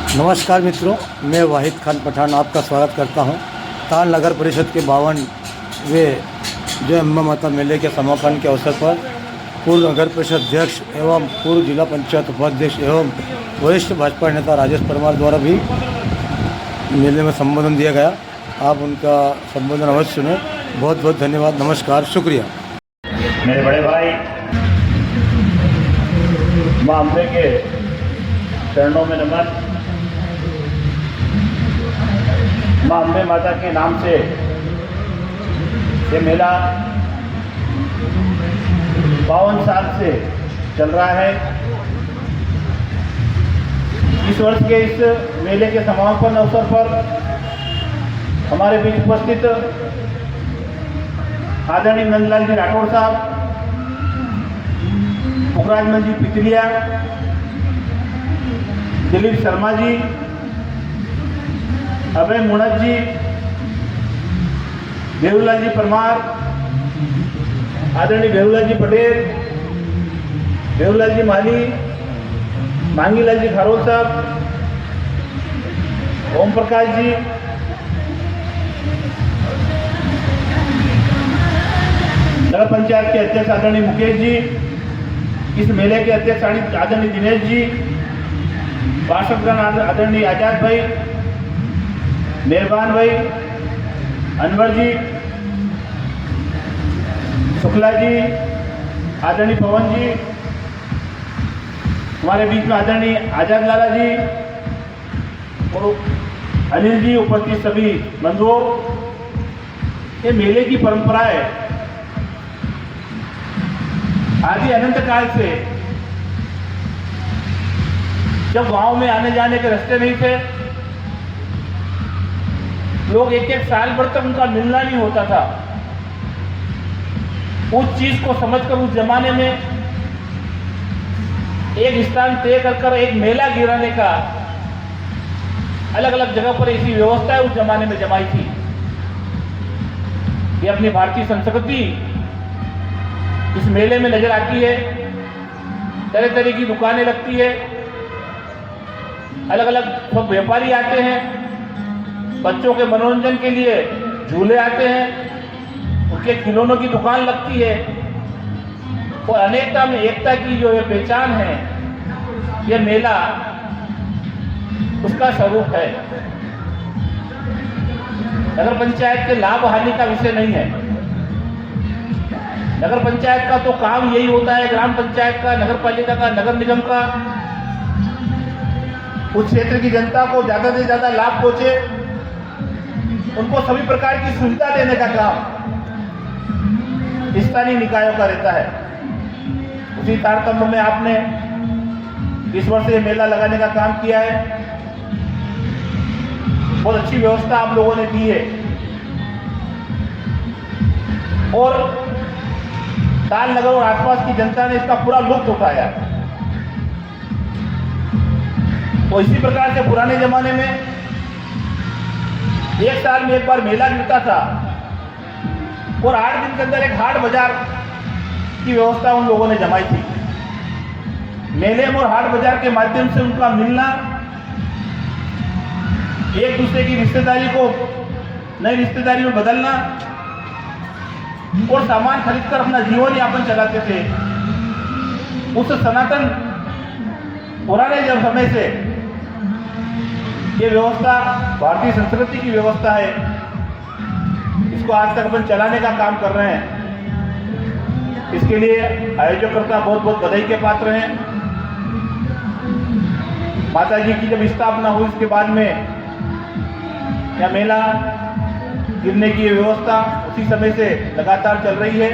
नमस्कार मित्रों, मैं वाहिद खान पठान आपका स्वागत करता हूं। ताल नगर परिषद के 52वें जय अम्बा माता मेले के समापन के अवसर पर पूर्व नगर परिषद अध्यक्ष एवं पूर्व जिला पंचायत उपाध्यक्ष एवं वरिष्ठ भाजपा नेता राजेश परमार द्वारा भी मेले में संबोधन दिया गया। आप उनका संबोधन अवश्य सुने। बहुत बहुत धन्यवाद। नमस्कार, शुक्रिया। मेरे बड़े भाई माँ अम्बे के चरणों में नमन। माँ अम्बे माता के नाम से ये मेला 52 साल से चल रहा है। इस वर्ष के इस मेले के समापन अवसर पर हमारे बीच उपस्थित आदरणीय नंदलाल जी राठौड़ साहब, पुखराजमल जी पितलिया, दिलीप शर्मा जी, अभय मुणत जी, बेहुलाल जी परमार, आदरणीय बेहुलाल जी पटेल, बेहुलाल जी माली, मांगीलाल जी खारोल साहब, ओम प्रकाश जी, नगर पंचायत के अध्यक्ष आदरणीय मुकेश जी, इस मेले के अध्यक्ष आदरणीय दिनेश जी, पार्षदगण आदरणीय आजाद भाई, मेहरबान भाई, अनवर जी, शुक्ला जी, आदरणीय पवन जी, हमारे बीच में आदरणीय आजाद लाला जी और अनिल जी, उपस्थित सभी बंधुओं। ये मेले की परंपरा है। आदि अनंत काल से जब गांव में आने जाने के रास्ते नहीं थे, लोग एक एक साल भर तक उनका मिलना नहीं होता था। उस चीज को समझकर उस जमाने में एक स्थान तय कर एक मेला गिराने का अलग अलग जगह पर ऐसी व्यवस्था उस जमाने में जमाई थी। ये अपनी भारतीय संस्कृति इस मेले में नजर आती है। तरह तरह की दुकानें लगती है, अलग अलग सब व्यापारी आते हैं, बच्चों के मनोरंजन के लिए झूले आते हैं, उनके खिलौनों की दुकान लगती है और अनेकता में एकता की जो ये पहचान है, ये मेला उसका स्वरूप है। नगर पंचायत के लाभ हानि का विषय नहीं है। नगर पंचायत का तो काम यही होता है, ग्राम पंचायत का, नगर पालिका का, नगर निगम का, उस क्षेत्र की जनता को ज्यादा से ज्यादा लाभ पहुंचे, उनको सभी प्रकार की सुविधा देने का काम स्थानीय निकायों का रहता है। उसी तारतम्य में आपने इस वर्ष ये मेला लगाने का काम किया है। बहुत अच्छी व्यवस्था आप लोगों ने की है और ताल नगर और आसपास की जनता ने इसका पूरा लुत्फ उठाया। तो इसी प्रकार से पुराने जमाने में एक साल में एक बार मेला गिरता था और 8 दिन के अंदर एक हाट बाजार की व्यवस्था उन लोगों ने जमाई थी। मेले में और हाट बाजार के माध्यम से उनका मिलना, एक दूसरे की रिश्तेदारी को नई रिश्तेदारी में बदलना और सामान खरीदकर अपना जीवन यापन चलाते थे। उस सनातन पुराने जब समय से ये व्यवस्था भारतीय संस्कृति की व्यवस्था है, इसको आज तक अपन चलाने का काम कर रहे हैं। इसके लिए आयोजकर्ता बहुत बहुत बधाई के पात्र हैं। माता जी की जब स्थापना हुई उसके बाद में यह मेला गिरने की व्यवस्था उसी समय से लगातार चल रही है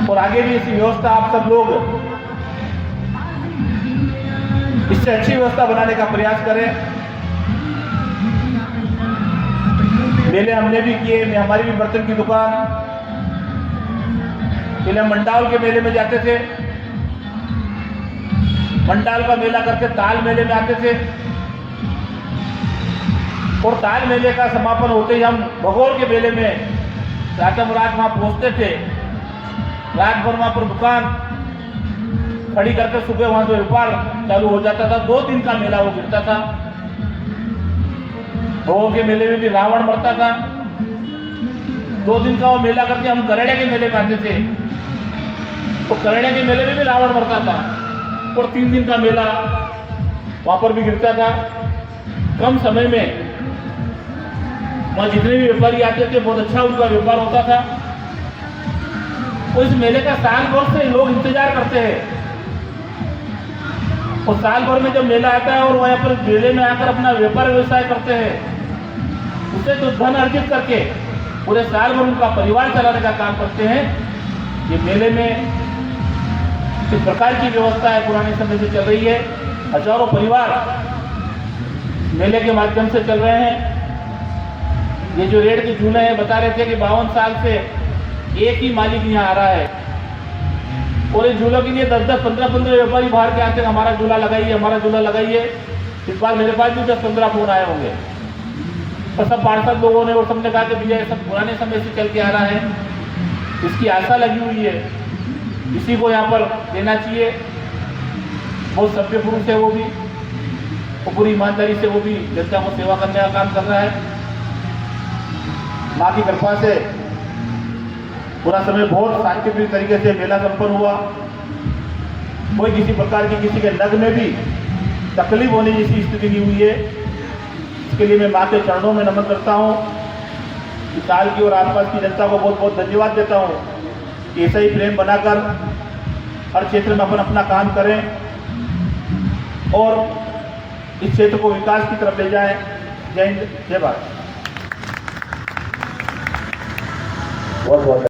और आगे भी ऐसी व्यवस्था आप सब लोग इससे अच्छी व्यवस्था बनाने का प्रयास करें। मेले हमने भी किए, हमारी भी बर्तन की दुकान, पहले हम मंडाल के मेले में जाते थे, मंडाल का मेला करके ताल मेले में आते थे और ताल मेले का समापन होते ही हम भगोर के मेले में रात वहाँ पहुँचते थे। रात भर वहाँ पर दुकान खड़ी करके सुबह वहां से व्यापार चालू हो जाता था। 2 दिन का मेला वो गिरता था। भोग के मेले में भी रावण मरता था। 2 दिन का वो मेला करके हम करेड़े के मेले में आते थे, तो करेड़े के मेले में भी रावण मरता था। और 3 दिन का मेला वहां पर भी गिरता था। कम समय में वहाँ जितने भी व्यापारी आते थे बहुत अच्छा उनका व्यापार होता था। तो इस मेले का साल भर से लोग इंतजार करते हैं। और साल भर में जब मेला आता है और वहाँ पर मेले में आकर अपना व्यापार व्यवसाय करते हैं, उससे जो धन अर्जित करके पूरे साल भर उनका परिवार चलाने का काम करते हैं। ये मेले में इस प्रकार की व्यवस्था है, पुराने समय से चल रही है। हजारों परिवार मेले के माध्यम से चल रहे हैं। ये जो रेड के झूले हैं, बता रहे थे कि 52 साल से एक ही मालिक यहाँ आ रहा है। और इस झूलों के लिए 10-10, 15-15 व्यापारी बाहर के आते हैं, हमारा झूला लगाइए, हमारा झूला लगाइए। इस बार मेरे पास भी 10-15 फोन आए होंगे। और सब पार्षद लोगों ने और सबने कहा कि भैया ये सब पुराने समय से चल के आ रहा है, इसकी आशा लगी हुई है, इसी को यहाँ पर देना चाहिए। बहुत सभ्य पुरुष है वो भी, और पूरी ईमानदारी से वो भी जनता को सेवा करने का काम कर रहा है। माँ की कृपा से पूरा समय बहुत शांतिप्रिय तरीके से मेला संपन्न हुआ। कोई किसी प्रकार की किसी के नग में भी तकलीफ होने जैसी स्थिति नहीं हुई है। इसके लिए मैं माँ के चरणों में नमन करता हूँ। इस साल की और आसपास की जनता को बहुत बहुत धन्यवाद देता हूँ कि ऐसा ही प्रेम बनाकर हर क्षेत्र में अपन अपना काम करें और इस क्षेत्र को विकास की तरफ ले जाएं। जय हिंद, जय भारत। बहुत बहुत